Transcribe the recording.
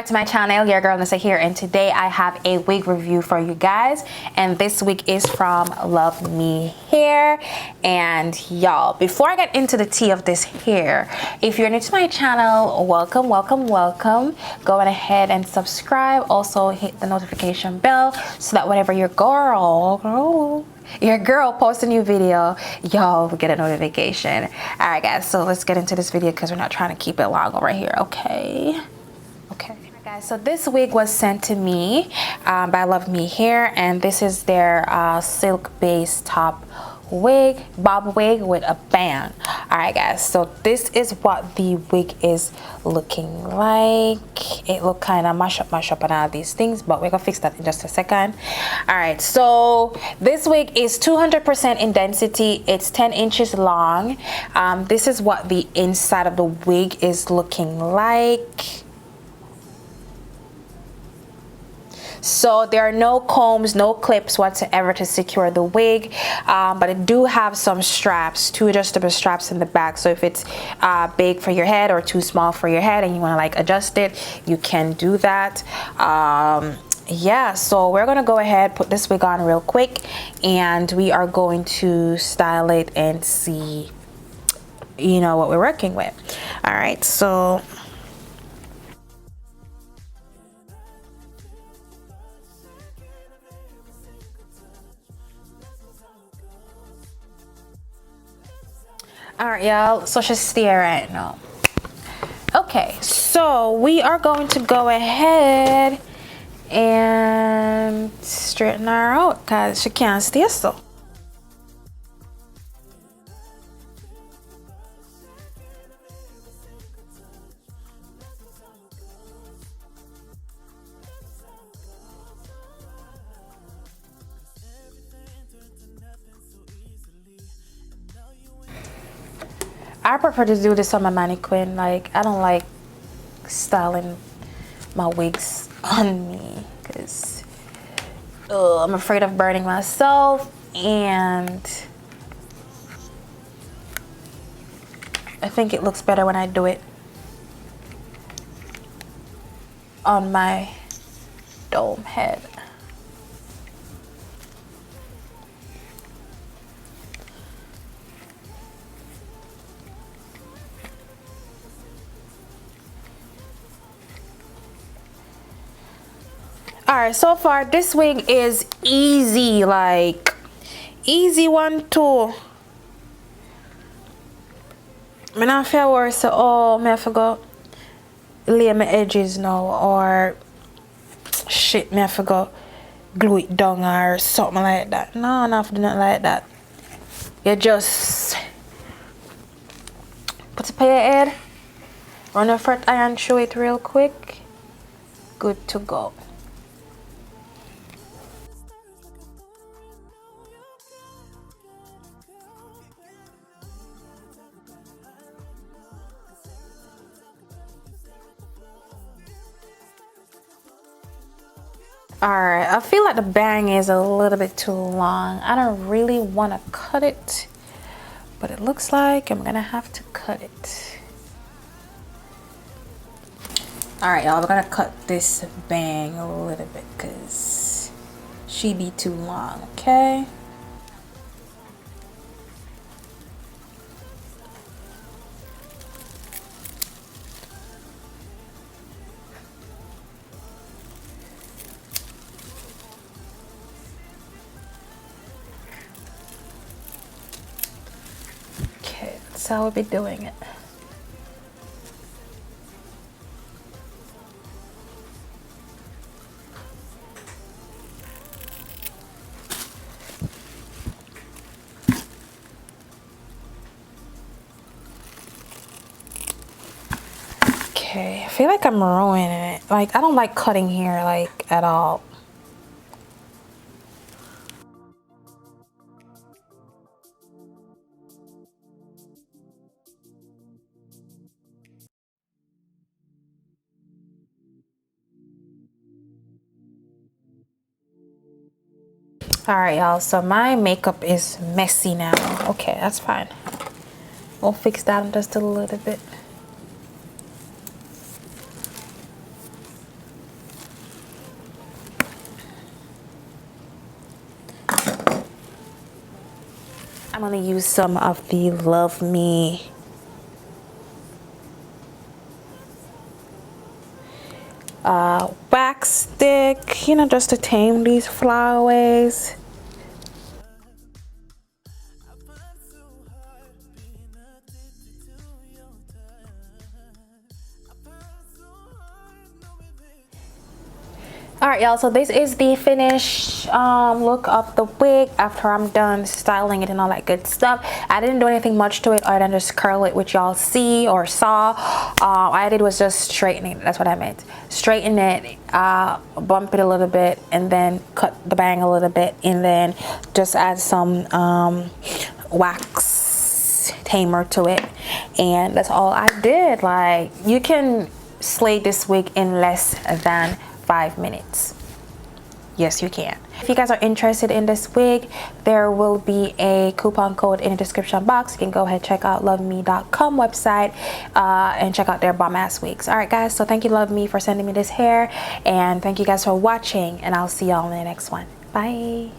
to my channel. Your girl Nessa here, and today I have a wig review for you guys, and this wig is from luvmehair. And y'all, before I get into the tea of this hair, if you're new to my channel, welcome. Go on ahead and subscribe. Also hit the notification bell so that whenever your girl posts a new video, y'all will get a notification. All right guys, so let's get into this video because we're not trying to keep it long over here. Okay, guys, so this wig was sent to me by luvmehair, and this is their silk base top wig, bob wig with a band. All right guys, so this is what the wig is looking like. It look kind of mash up and all these things, but we're gonna fix that in just a second. All right, so this wig is 200% in density. It's 10 inches long. This is what the inside of the wig is looking like. So there are no combs, no clips whatsoever to secure the wig, but it do have some straps, two adjustable straps in the back. So if it's big for your head or too small for your head and you want to like adjust it, you can do that. Yeah, so we're gonna go ahead, put this wig on real quick, and we are going to style it and see, you know, what we're working with. All right, so all right y'all, so she's there right now. Okay, so we are going to go ahead and straighten her out because she can't stay so. I prefer to do this on my mannequin. Like, I don't like styling my wigs on me because I'm afraid of burning myself, and I think it looks better when I do it on my dome head. All right, so far this wig is easy, like easy one too. I not feel worse, so oh, me I forgot lay my edges now, or shit, me I forgot glue it down or something like that. No, nothing like that. You just put it on your head, run a flat iron through it real quick, good to go. Alright, I feel like the bang is a little bit too long. I don't really want to cut it, but it looks like I'm gonna have to cut it. Alright y'all, we're gonna cut this bang a little bit because she be too long, okay? That's how we'll be doing it. Okay, I feel like I'm ruining it. Like, I don't like cutting hair like at all. All right y'all, so my makeup is messy now. Okay, that's fine. We'll fix that in just a little bit. I'm gonna use some of the Love Me wax stick, you know, just to tame these flyaways. All right, y'all, so this is the finished look of the wig after I'm done styling it and all that good stuff. I didn't do anything much to it other than just curl it, which y'all see or saw. All I did was just straighten it. That's what I meant. Straighten it, bump it a little bit, and then cut the bang a little bit, and then just add some wax tamer to it. And that's all I did. Like, you can slay this wig in less than 5 minutes. Yes, you can. If you guys are interested in this wig, there will be a coupon code in the description box. You can go ahead and check out luvme.com website and check out their bomb ass wigs. All right, guys, so thank you, Love Me, for sending me this hair, and thank you guys for watching, and I'll see y'all in the next one. Bye.